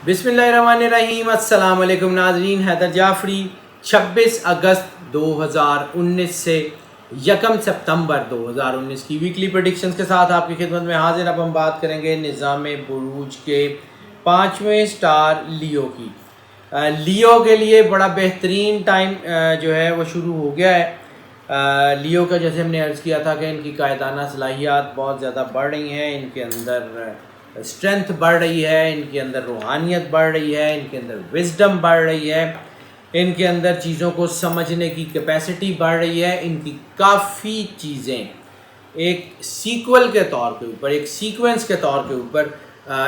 بسم اللہ الرحمن الرحیم۔ السلام علیکم ناظرین، حیدر جعفری 26 اگست 2019 سے 1 سپتمبر 2019 کی ویکلی پریڈکشنز کے ساتھ آپ کی خدمت میں حاضر۔ اب ہم بات کریں گے نظام بروج کے 5ویں سٹار لیو کی۔ لیو کے لیے بڑا بہترین ٹائم جو ہے وہ شروع ہو گیا ہے۔ لیو کا جیسے ہم نے عرض کیا تھا کہ ان کی قائدانہ صلاحیات بہت زیادہ بڑھ رہی ہیں، ان کے اندر اسٹرینتھ بڑھ رہی ہے، ان کے اندر روحانیت بڑھ رہی ہے، ان کے اندر وزڈم بڑھ رہی ہے، ان کے اندر چیزوں کو سمجھنے کی کیپیسٹی بڑھ رہی ہے۔ ان کی کافی چیزیں ایک سیکول کے طور کے اوپر، ایک سیکوینس کے طور کے اوپر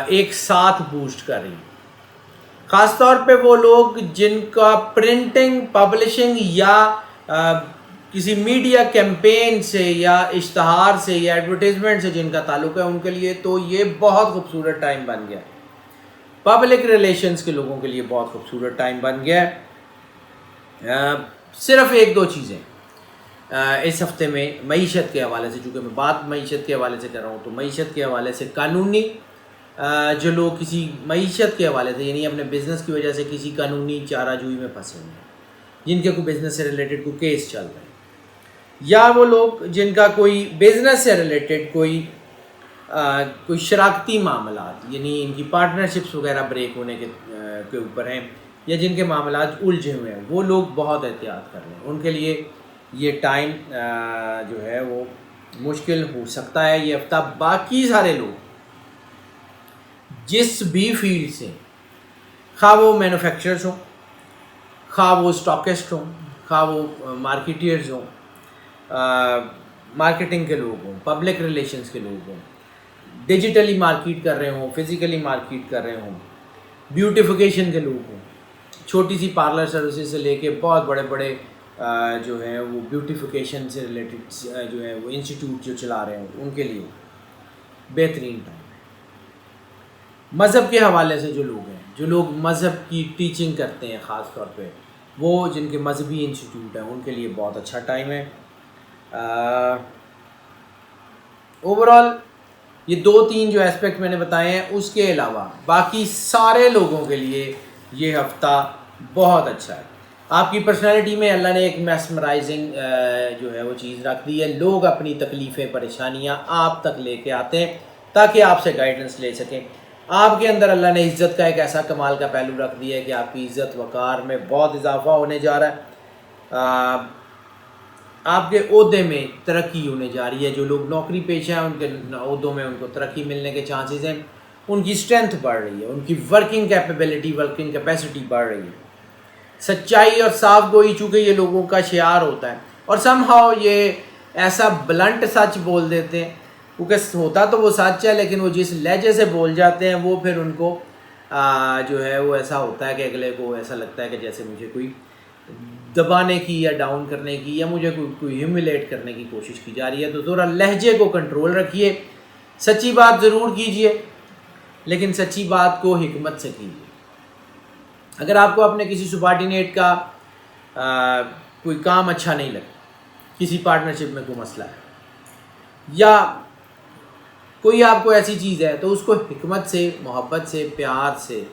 ایک ساتھ بوسٹ کر رہی ہیں۔ خاص طور پہ وہ لوگ جن کا پرنٹنگ، پبلشنگ یا کسی میڈیا کیمپین سے یا اشتہار سے یا ایڈورٹیزمنٹ سے جن کا تعلق ہے، ان کے لیے تو یہ بہت خوبصورت ٹائم بن گیا ہے۔ پبلک ریلیشنز کے لوگوں کے لیے بہت خوبصورت ٹائم بن گیا ہے۔ صرف ایک دو چیزیں اس ہفتے میں معیشت کے حوالے سے، چونکہ میں بات معیشت کے حوالے سے کر رہا ہوں، تو معیشت کے حوالے سے قانونی جو لوگ کسی معیشت کے حوالے سے یعنی اپنے بزنس کی وجہ سے کسی قانونی چارہ جوئی میں پھنسے ہوئے ہیں، جن کے کوئی بزنس سے ریلیٹڈ کوئی کیس چل رہا ہے، یا وہ لوگ جن کا کوئی بزنس سے ریلیٹڈ کوئی شراکتی معاملات یعنی ان کی پارٹنرشپس وغیرہ بریک ہونے کے اوپر ہیں، یا جن کے معاملات الجھے ہوئے ہیں، وہ لوگ بہت احتیاط کر لیں۔ ان کے لیے یہ ٹائم جو ہے وہ مشکل ہو سکتا ہے یہ ہفتہ۔ باقی سارے لوگ جس بھی فیلڈ سے، خواہ وہ مینوفیکچررز ہوں، خواہ وہ اسٹاکسٹ ہوں، خواہ وہ مارکیٹیئرز ہوں، مارکیٹنگ کے لوگ ہوں، پبلک ریلیشنز کے لوگ ہوں، ڈیجیٹلی مارکیٹ کر رہے ہوں، فزیکلی مارکیٹ کر رہے ہوں، بیوٹیفیکیشن کے لوگ ہوں، چھوٹی سی پارلر سروسز سے لے کے بہت بڑے بڑے جو ہیں وہ بیوٹیفیکیشن سے ریلیٹڈ جو ہے وہ انسٹیٹیوٹ جو چلا رہے ہوں، ان کے لیے بہترین ٹائم ہے۔ مذہب کے حوالے سے جو لوگ ہیں، جو لوگ مذہب کی ٹیچنگ کرتے ہیں، خاص طور پہ وہ جن کے مذہبی انسٹیٹیوٹ ہیں، ان کے لیے بہت اچھا ٹائم ہے۔ اوورال یہ 2-3 جو اسپیکٹ میں نے بتائے ہیں، اس کے علاوہ باقی سارے لوگوں کے لیے یہ ہفتہ بہت اچھا ہے۔ آپ کی پرسنالٹی میں اللہ نے ایک میسمرائزنگ جو ہے وہ چیز رکھ دی ہے۔ لوگ اپنی تکلیفیں، پریشانیاں آپ تک لے کے آتے ہیں تاکہ آپ سے گائیڈنس لے سکیں۔ آپ کے اندر اللہ نے عزت کا ایک ایسا کمال کا پہلو رکھ دیا ہے کہ آپ کی عزت وقار میں بہت اضافہ ہونے جا رہا ہے، آپ کے عہدے میں ترقی ہونے جا رہی ہے۔ جو لوگ نوکری پیشہ ہیں، ان کے عہدوں میں ان کو ترقی ملنے کے چانسز ہیں، ان کی اسٹرینتھ بڑھ رہی ہے، ان کی ورکنگ کیپیبلٹی، ورکنگ کیپیسٹی بڑھ رہی ہے۔ سچائی اور صاف گوئی چونکہ یہ لوگوں کا شعار ہوتا ہے، اور سم ہاؤ یہ ایسا بلنٹ سچ بول دیتے ہیں، کیونکہ ہوتا تو وہ سچ ہے، لیکن وہ جس لہجے سے بول جاتے ہیں وہ پھر ان کو جو ہے وہ ایسا ہوتا ہے کہ اگلے کو ایسا لگتا ہے کہ جیسے مجھے کوئی دبانے کی یا ڈاؤن کرنے کی یا مجھے کوئی ہیوملیٹ کرنے کی کوشش کی جا رہی ہے۔ تو ذرا لہجے کو کنٹرول رکھیے، سچی بات ضرور کیجئے، لیکن سچی بات کو حکمت سے کیجئے۔ اگر آپ کو اپنے کسی سبارڈینیٹ کا کوئی کام اچھا نہیں لگتا، کسی پارٹنرشپ میں کوئی مسئلہ ہے، یا کوئی آپ کو ایسی چیز ہے، تو اس کو حکمت سے، محبت سے، پیار سے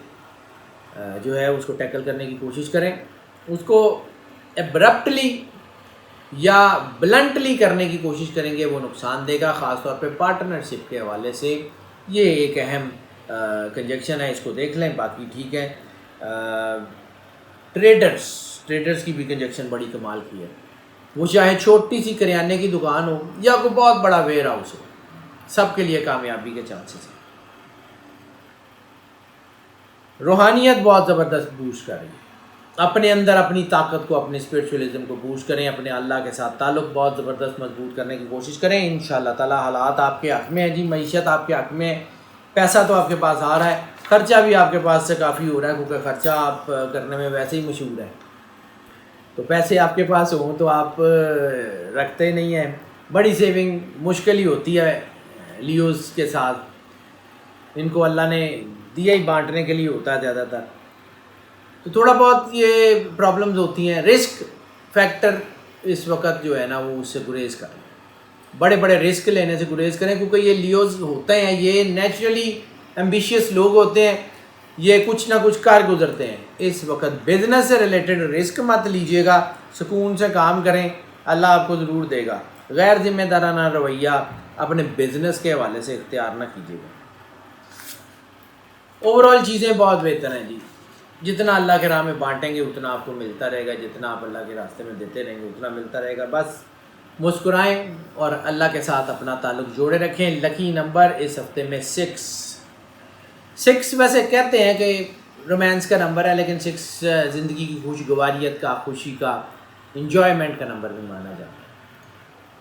جو ہے اس کو ٹیکل کرنے کی کوشش کریں۔ اس کو ابرپٹلی یا بلنٹلی کرنے کی کوشش کریں گے وہ نقصان دے گا۔ خاص طور پہ پارٹنرشپ کے حوالے سے یہ ایک اہم کنجکشن ہے، اس کو دیکھ لیں۔ باقی ٹھیک ہے۔ ٹریڈرز کی بھی کنجکشن بڑی کمال کی ہے، وہ چاہے چھوٹی سی کریانے کی دکان ہو یا کوئی بہت بڑا ویئر ہاؤس ہو، سب کے لیے کامیابی کے چانسز ہیں۔ روحانیت بہت زبردست بوسٹ کر رہی ہے۔ اپنے اندر اپنی طاقت کو، اپنے اسپرچولیزم کو بوسٹ کریں، اپنے اللہ کے ساتھ تعلق بہت زبردست مضبوط کرنے کی کوشش کریں۔ انشاءاللہ تعالی حالات آپ کے حق میں ہیں جی، معیشت آپ کے حق میں ہے، پیسہ تو آپ کے پاس آ رہا ہے، خرچہ بھی آپ کے پاس سے کافی ہو رہا ہے، کیونکہ خرچہ آپ کرنے میں ویسے ہی مشہور ہے، تو پیسے آپ کے پاس ہوں تو آپ رکھتے نہیں ہیں۔ بڑی سیونگ مشکل ہی ہوتی ہے لیوز کے ساتھ، ان کو اللہ نے دیا ہی بانٹنے کے لیے ہوتا ہے زیادہ تر، تو تھوڑا بہت یہ پرابلمز ہوتی ہیں۔ رسک فیکٹر اس وقت جو ہے نا وہ اس سے گریز کریں، بڑے بڑے رسک لینے سے گریز کریں، کیونکہ یہ لیوز ہوتے ہیں، یہ نیچرلی ایمبیشیس لوگ ہوتے ہیں، یہ کچھ نہ کچھ کر گزرتے ہیں. اس وقت بزنس سے ریلیٹڈ رسک مت لیجیے گا, سکون سے کام کریں, اللہ آپ کو ضرور دے گا. غیر ذمہ دارانہ رویہ اپنے بزنس کے حوالے سے اختیار نہ کیجیے گا. اوور آل چیزیں بہت بہتر ہیں جی. جتنا اللہ کے راہ میں بانٹیں گے اتنا آپ کو ملتا رہے گا, جتنا آپ اللہ کے راستے میں دیتے رہیں گے اتنا ملتا رہے گا. بس مسکرائیں اور اللہ کے ساتھ اپنا تعلق جوڑے رکھیں. لکی نمبر اس ہفتے میں 6 ویسے کہتے ہیں کہ رومانس کا نمبر ہے, لیکن 6 زندگی کی خوشگواریت کا, خوشی کا, انجوائمنٹ کا نمبر بھی مانا جاتا ہے.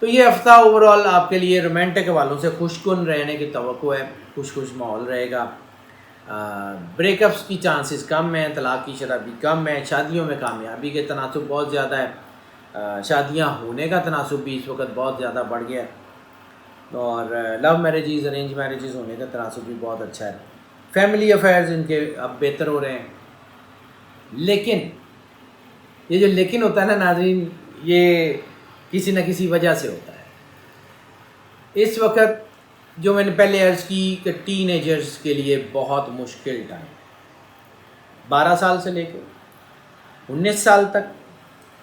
تو یہ ہفتہ اوور آل آپ کے لیے رومانٹک حوالوں سے خوش کن رہنے کی توقع ہے. خوش ماحول رہے گا. بریک اپس کی چانسز کم ہیں, طلاق کی شرح بھی کم ہے. شادیوں میں کامیابی کے تناسب بہت زیادہ ہے. شادیاں ہونے کا تناسب بھی اس وقت بہت زیادہ بڑھ گیا ہے, اور لو میرجز, ارینج میرجز ہونے کا تناسب بھی بہت اچھا ہے. فیملی افیئرز ان کے اب بہتر ہو رہے ہیں. لیکن یہ جو لیکن ہوتا ہے نا ناظرین, یہ کسی نہ کسی وجہ سے ہوتا ہے. اس وقت جو میں نے پہلے عرض کی کہ ٹین ایجرز کے لیے بہت مشکل ٹائم, 12 سال سے لے کے 19 سال تک,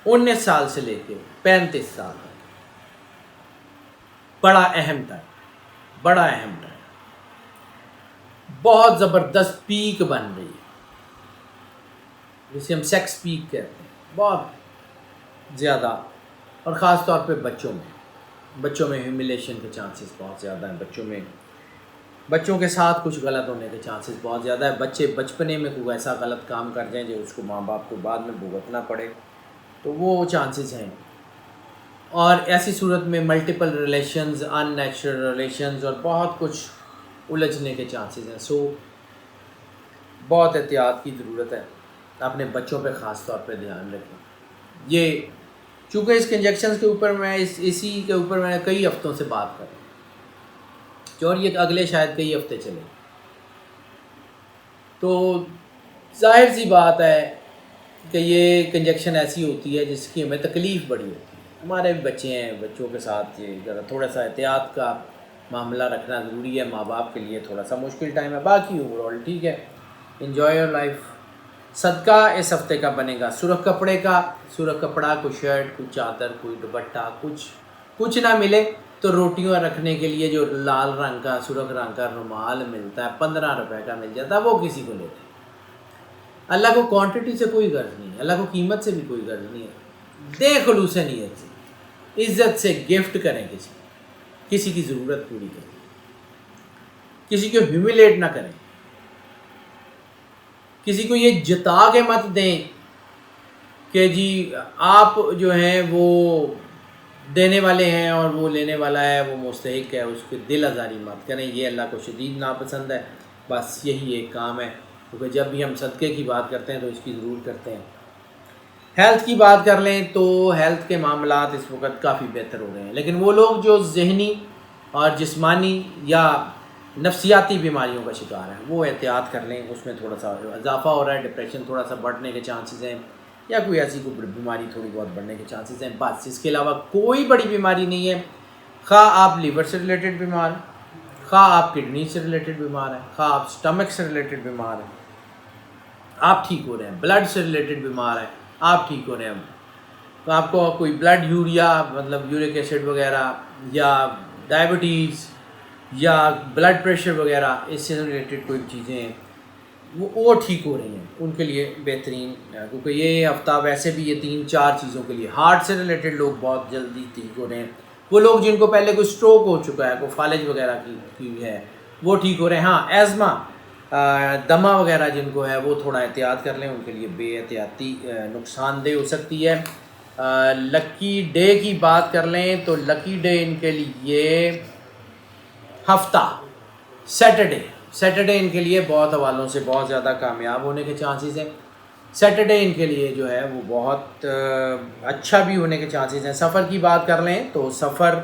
19 سال سے لے کے 35 سال تک بڑا اہم ٹائم, بہت زبردست پیک بن رہی ہے, جسے ہم سیکس پیک کہتے ہیں, بہت زیادہ. اور خاص طور پہ بچوں میں ہیوملیشن کے چانسز بہت زیادہ ہیں. بچوں کے ساتھ کچھ غلط ہونے کے چانسز بہت زیادہ ہے. بچے بچپنے میں کوئی ایسا غلط کام کر جائیں جو اس کو ماں باپ کو بعد میں بھگتنا پڑے, تو وہ چانسز ہیں. اور ایسی صورت میں ملٹیپل ریلیشنز, ان نیچرل ریلیشنز اور بہت کچھ الجھنے کے چانسز ہیں. سو بہت احتیاط کی ضرورت ہے. اپنے بچوں پہ خاص طور پہ دھیان رکھیں. یہ چونکہ اس کنجیکشنز کے اوپر میں اسی کے اوپر میں کئی ہفتوں سے بات کر رہا ہوں, اور یہ اگلے شاید کئی ہفتے چلے. تو ظاہر سی بات ہے کہ یہ کنجیکشن ایسی ہوتی ہے جس کی ہمیں تکلیف بڑی ہوتی ہے. ہمارے بھی بچے ہیں, بچوں کے ساتھ یہ ذرا تھوڑا سا احتیاط کا معاملہ رکھنا ضروری ہے. ماں باپ کے لیے تھوڑا سا مشکل ٹائم ہے. باقی اوور آل ٹھیک ہے. Enjoy your life. صدقہ اس ہفتے کا بنے گا سرخ کپڑے کا. سرخ کپڑا, کوئی شرٹ, کوئی چادر, کوئی دوپٹہ, کچھ نہ ملے تو روٹیاں رکھنے کے لیے جو لال رنگ کا, سرخ رنگ کا رومال ملتا ہے, 15 روپے کا مل جاتا ہے, وہ کسی کو لیتے ہیں. اللہ کو کوانٹٹی سے کوئی غرض نہیں ہے, اللہ کو قیمت سے بھی کوئی غرض نہیں ہے. دے خلوص نیت سے, عزت سے گفٹ کریں, کسی کی ضرورت پوری کریں, کسی کو ہیوملیٹ نہ کریں, کسی کو یہ جتا کے مت دیں کہ جی آپ جو ہیں وہ دینے والے ہیں اور وہ لینے والا ہے, وہ مستحق ہے. اس کے دل آزاری مت کریں, یہ اللہ کو شدید ناپسند ہے. بس یہی ایک کام ہے, کیونکہ جب بھی ہم صدقے کی بات کرتے ہیں تو اس کی ضرور کرتے ہیں. ہیلتھ کی بات کر لیں تو ہیلتھ کے معاملات اس وقت کافی بہتر ہو رہے ہیں. لیکن وہ لوگ جو ذہنی اور جسمانی یا نفسیاتی بیماریوں کا شکار ہیں وہ احتیاط کر لیں. اس میں تھوڑا سا اضافہ ہو رہا ہے, ڈپریشن تھوڑا سا بڑھنے کے چانسز ہیں, یا کوئی ایسی کوئی بیماری تھوڑی بہت بڑھنے کے چانسز ہیں. بس اس کے علاوہ کوئی بڑی بیماری نہیں ہے. خواہ آپ لیور سے ریلیٹڈ بیمار ہیں, خواہ آپ کڈنی سے ریلیٹڈ بیمار ہیں, خواہ آپ سٹمک سے ریلیٹڈ بیمار ہیں, آپ ٹھیک ہو رہے ہیں. بلڈ سے ریلیٹڈ بیمار ہیں, آپ ٹھیک ہو رہے ہیں. تو آپ کو کوئی بلڈ یوریا مطلب یورک ایسڈ وغیرہ, یا ڈائبٹیز, یا بلڈ پریشر وغیرہ, اس سے ریلیٹڈ کوئی چیزیں ہیں وہ ٹھیک ہو رہی ہیں, ان کے لیے بہترین. کیونکہ یہ ہفتہ ویسے بھی یہ 3-4 چیزوں کے لیے, ہارٹ سے ریلیٹڈ لوگ بہت جلدی ٹھیک ہو رہے ہیں. وہ لوگ جن کو پہلے کوئی سٹروک ہو چکا ہے, کوئی فالج وغیرہ کی ہے, وہ ٹھیک ہو رہے ہیں. ہاں ایزما, دمہ وغیرہ جن کو ہے وہ تھوڑا احتیاط کر لیں, ان کے لیے بے احتیاطی نقصان دہ ہو سکتی ہے. لکی ڈے کی بات کر لیں تو لکی ڈے ان کے لیے ہفتہ سیٹرڈے ان کے لیے بہت حوالوں سے بہت زیادہ کامیاب ہونے کے چانسز ہیں. سیٹرڈے ان کے لیے جو ہے وہ بہت اچھا بھی ہونے کے چانسز ہیں. سفر کی بات کر لیں تو سفر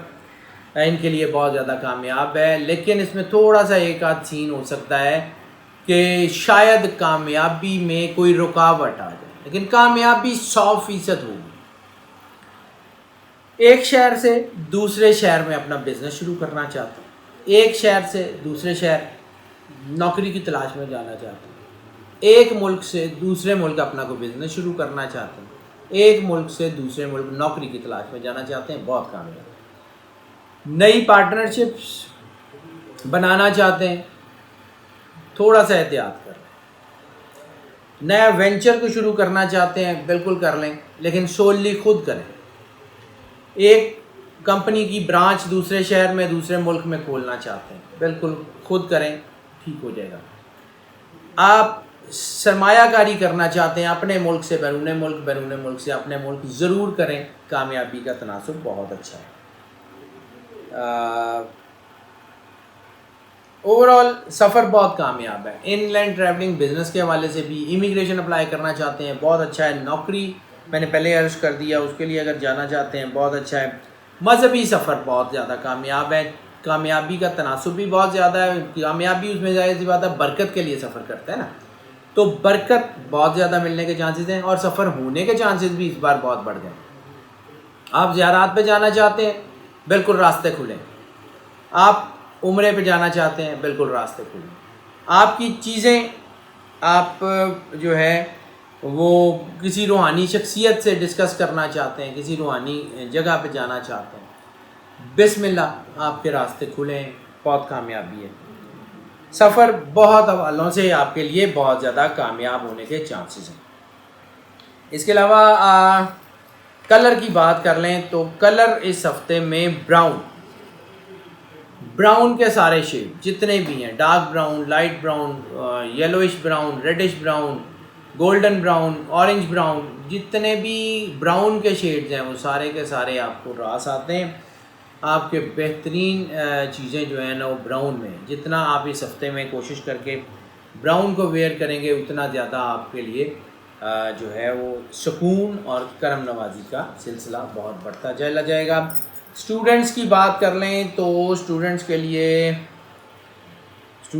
ان کے لیے بہت زیادہ کامیاب ہے. لیکن اس میں تھوڑا سا ایک آدھ سین ہو سکتا ہے کہ شاید کامیابی میں کوئی رکاوٹ آ جائے, لیکن کامیابی 100% ہوگی. ایک شہر سے دوسرے شہر میں اپنا بزنس شروع کرنا چاہتے ہیں, ایک شہر سے دوسرے شہر نوکری کی تلاش میں جانا چاہتے ہیں, ایک ملک سے دوسرے ملک اپنا کوئی بزنس شروع کرنا چاہتے ہیں, ایک ملک سے دوسرے ملک نوکری کی تلاش میں جانا چاہتے ہیں, بہت کامیاب. نئی پارٹنرشپس بنانا چاہتے ہیں, تھوڑا سا احتیاط کر لیں. نیا وینچر کو شروع کرنا چاہتے ہیں, بالکل کر لیں, لیکن سوللی خود کریں. ایک کمپنی کی برانچ دوسرے شہر میں دوسرے ملک میں کھولنا چاہتے ہیں, بالکل خود کریں, ٹھیک ہو جائے گا. آپ سرمایہ کاری کرنا چاہتے ہیں اپنے ملک سے بیرون ملک, بیرون ملک سے اپنے ملک, ضرور کریں, کامیابی کا تناسب بہت اچھا ہے. اوور آل سفر بہت کامیاب ہے. ان لینڈ ٹریولنگ بزنس کے حوالے سے بھی, امیگریشن اپلائی کرنا چاہتے ہیں بہت اچھا ہے. نوکری میں نے پہلے عرض کر دیا, اس کے لیے اگر جانا چاہتے ہیں بہت اچھا ہے. مذہبی سفر بہت زیادہ کامیاب ہے, کامیابی کا تناسب بھی بہت زیادہ ہے. کامیابی اس میں ظاہر سی بات ہے برکت کے لیے سفر کرتا ہے نا, تو برکت بہت زیادہ ملنے کے چانسز ہیں, اور سفر ہونے کے چانسز بھی اس بار بہت بڑھ گئے. آپ زیارات پہ جانا چاہتے ہیں, بالکل راستے کھلیں. آپ عمرے پہ جانا چاہتے ہیں, بالکل راستے کھلیں. آپ کی چیزیں آپ جو ہے وہ کسی روحانی شخصیت سے ڈسکس کرنا چاہتے ہیں, کسی روحانی جگہ پہ جانا چاہتے ہیں, بسم اللہ, آپ کے راستے کھلیں, بہت کامیابی ہے. سفر بہت حوالوں سے آپ کے لیے بہت زیادہ کامیاب ہونے کے چانسز ہیں. اس کے علاوہ کلر کی بات کر لیں تو کلر اس ہفتے میں براؤن کے سارے شیڈ جتنے بھی ہیں, dark brown, light brown, yellowish brown, reddish brown, golden brown, orange brown, جتنے بھی براؤن کے شیڈز ہیں وہ سارے کے سارے آپ کو راس آتے ہیں. آپ کے بہترین چیزیں جو ہیں نا وہ براؤن میں, جتنا آپ اس ہفتے میں کوشش کر کے براؤن کو ویئر کریں گے اتنا زیادہ آپ کے لیے جو ہے وہ سکون اور کرم نوازی کا سلسلہ بہت بڑھتا چلا جائے گا. اسٹوڈنٹس کی بات کر لیں تو اسٹوڈنٹس کے لیے تو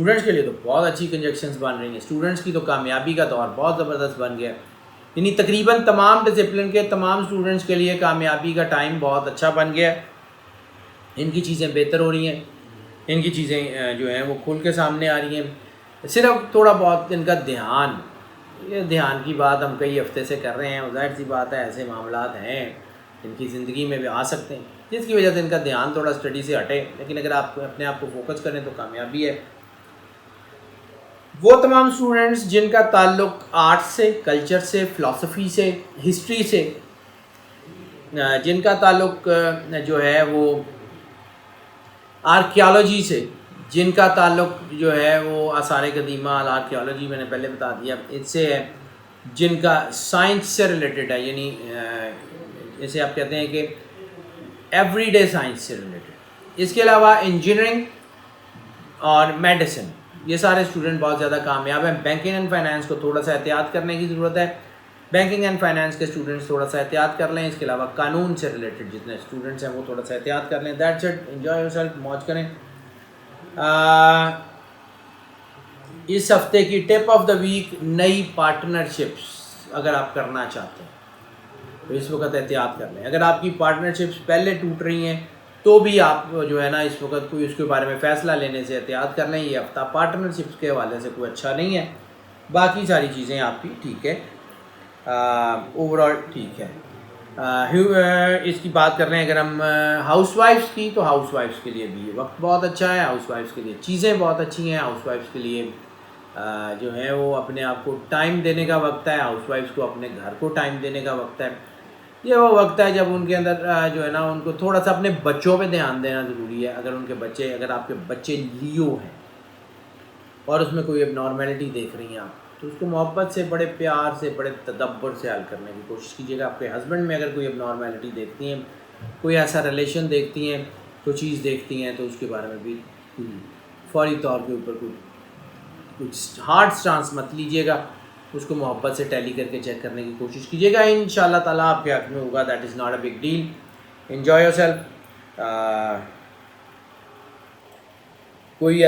بہت اچھی کنجیکشنز بن رہی ہیں. اسٹوڈنٹس کی تو کامیابی کا دور بہت زبردست بن گیا, یعنی تقریباً تمام ڈسپلن کے تمام اسٹوڈنٹس کے لیے کامیابی کا ٹائم بہت اچھا بن گیا. ان کی چیزیں بہتر ہو رہی ہیں, ان کی چیزیں جو ہیں وہ کھل کے سامنے آ رہی ہیں. صرف تھوڑا بہت ان کا دھیان کی بات ہم کئی ہفتے سے کر رہے ہیں, ظاہر سی بات ہے ایسے معاملات ہیں ان کی زندگی میں بھی آ سکتے ہیں جس کی وجہ سے ان کا دھیان تھوڑا اسٹڈی سے ہٹے, لیکن اگر آپ اپنے آپ کو فوکس کریں تو کامیابی ہے. وہ تمام اسٹوڈنٹس جن کا تعلق آرٹ سے, کلچر سے, فلسفی سے, ہسٹری سے, جن کا تعلق جو ہے وہ آرکیالوجی سے, جن کا تعلق جو ہے وہ آثار قدیمہ آرکیالوجی میں نے پہلے بتا دیا اس سے ہے, جن کا سائنس سے ریلیٹڈ ہے, یعنی جیسے آپ کہتے ہیں کہ ایوری ڈے سائنس سے ریلیٹڈ. اس کے علاوہ انجینئرنگ اور میڈیسن, یہ سارے اسٹوڈنٹ بہت زیادہ کامیاب ہیں. بینکنگ اینڈ فائنانس کو تھوڑا سا احتیاط کرنے کی ضرورت ہے, بینکنگ اینڈ فائنانس کے اسٹوڈنٹس تھوڑا سا احتیاط کر لیں. اس کے علاوہ قانون سے ریلیٹڈ جتنے اسٹوڈنٹس ہیں وہ تھوڑا سا احتیاط کر لیں. That's it, enjoy your self, موج کریں. اس ہفتے کی ٹپ آف دا ویک, نئی پارٹنرشپس اگر آپ کرنا چاہتے ہیں تو اس وقت احتیاط کر لیں. اگر آپ کی پارٹنرشپس پہلے ٹوٹ رہی ہیں تو بھی آپ جو ہے نا اس وقت کوئی اس کے بارے میں فیصلہ لینے سے احتیاط کر لیں. یہ ہفتہ پارٹنرشپس کے حوالے سے کوئی اچھا نہیں ہے. باقی ساری چیزیں آپ کی ٹھیک ہے, اوور آل ٹھیک ہے. اس کی بات کر رہے ہیں اگر ہم ہاؤس وائفس کی, تو ہاؤس وائفس کے لیے بھی وقت بہت اچھا ہے. ہاؤس وائفس کے لیے چیزیں بہت اچھی ہیں. ہاؤس وائفس کے لیے جو ہے وہ اپنے آپ کو ٹائم دینے کا وقت ہے. ہاؤس وائفس کو اپنے گھر کو ٹائم دینے کا وقت ہے. یہ وہ وقت ہے جب ان کے اندر جو ہے نا ان کو تھوڑا سا اپنے بچوں پہ دھیان دینا ضروری ہے. اگر آپ کے بچے لیو ہیں اور اس میں کوئی اب نارمیلٹی دیکھ رہی ہیں آپ, تو اس کو محبت سے, بڑے پیار سے, بڑے تدبر سے حل کرنے کی کوشش کیجیے گا. آپ کے ہسبینڈ میں اگر کوئی اب نارمیلٹی دیکھتی ہیں, کوئی ایسا ریلیشن دیکھتی ہیں, کوئی چیز دیکھتی ہیں, تو اس کے بارے میں بھی فوری طور کے اوپر کچھ ہارڈ سٹانس مت لیجیے گا. اس کو محبت سے ٹیلی کر کے چیک کرنے کی کوشش کیجیے گا. انشاءاللہ تعالیٰ آپ کے حق میں ہوگا. That is not a big deal. Enjoy yourself. کوئی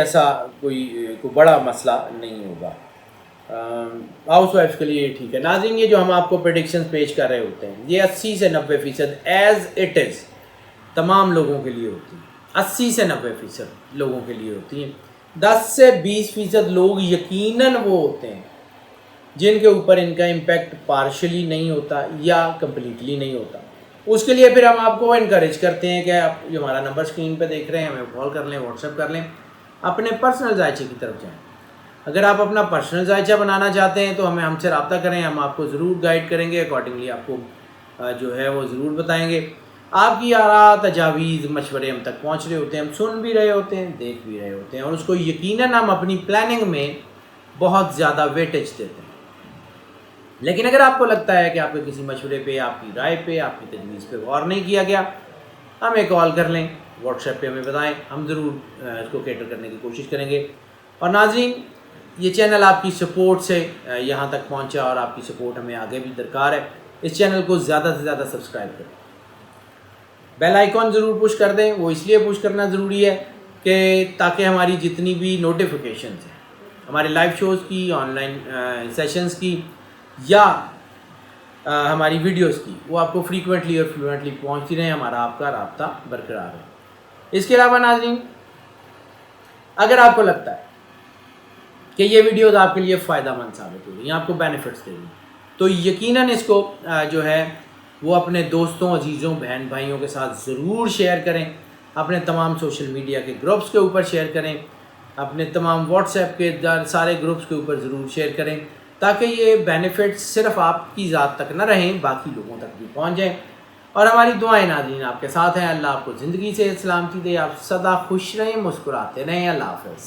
بڑا مسئلہ نہیں ہوگا. ہاؤس وائف کے لیے ٹھیک ہے. ناظرین, یہ جو ہم آپ کو پریڈکشنز پیش کر رہے ہوتے ہیں یہ 80 سے 90% ایز اٹ از تمام لوگوں کے لیے ہوتی ہیں. 80 سے 90% لوگوں کے لیے ہوتی ہیں. 10 سے 20% لوگ یقیناً وہ ہوتے ہیں جن کے اوپر ان کا امپیکٹ پارشلی نہیں ہوتا یا کمپلیٹلی نہیں ہوتا. اس کے لیے پھر ہم آپ کو انکریج کرتے ہیں کہ آپ جو ہمارا نمبر اسکرین پہ دیکھ رہے ہیں ہمیں کال کر لیں, واٹس ایپ کر لیں, اپنے پرسنل ذائچے کی طرف جائیں. اگر آپ اپنا پرسنل ذائچہ بنانا چاہتے ہیں تو ہم سے رابطہ کریں, ہم آپ کو ضرور گائیڈ کریں گے, اکارڈنگلی آپ کو جو ہے وہ ضرور بتائیں گے. آپ کی آراء, تجاویز, مشورے ہم تک پہنچ رہے ہوتے ہیں, ہم سن بھی رہے ہوتے ہیں, دیکھ بھی رہے ہوتے ہیں, اور اس کو یقیناً ہم اپنی پلاننگ میں بہت زیادہ ویٹیج دیتے ہیں. لیکن اگر آپ کو لگتا ہے کہ آپ کے کسی مشورے پہ, آپ کی رائے پہ, آپ کی تجویز پہ غور نہیں کیا گیا, ہمیں کال کر لیں, واٹس ایپ پہ ہمیں بتائیں, ہم ضرور اس کو کیٹر کرنے کی کوشش کریں گے. اور ناظرین, یہ چینل آپ کی سپورٹ سے یہاں تک پہنچا اور آپ کی سپورٹ ہمیں آگے بھی درکار ہے. اس چینل کو زیادہ سے زیادہ سبسکرائب کریں, بیل آئیکن ضرور پش کر دیں. وہ اس لیے پش کرنا ضروری ہے کہ تاکہ ہماری جتنی بھی نوٹیفیکیشنز ہیں ہمارے لائیو شوز کی, آن لائن سیشنز کی یا ہماری ویڈیوز کی, وہ آپ کو فریکوینٹلی اور فلوئنٹلی پہنچتی رہیں, ہمارا آپ کا رابطہ برقرار ہے. اس کے علاوہ ناظرین, اگر آپ کو لگتا ہے کہ یہ ویڈیوز آپ کے لیے فائدہ مند ثابت ہو رہی ہیں, آپ کو بینیفٹس دے رہی ہیں, تو یقیناً اس کو جو ہے وہ اپنے دوستوں, عزیزوں, بہن بھائیوں کے ساتھ ضرور شیئر کریں. اپنے تمام سوشل میڈیا کے گروپس کے اوپر شیئر کریں, اپنے تمام واٹس ایپ کے سارے گروپس کے اوپر ضرور شیئر کریں, تاکہ یہ بینیفٹس صرف آپ کی ذات تک نہ رہیں, باقی لوگوں تک بھی پہنچ جائیں. اور ہماری دعائیں ناظرین آپ کے ساتھ ہیں. اللہ آپ کو زندگی سے سلامتی دے, آپ سدا خوش رہیں, مسکراتے رہیں. اللہ حافظ.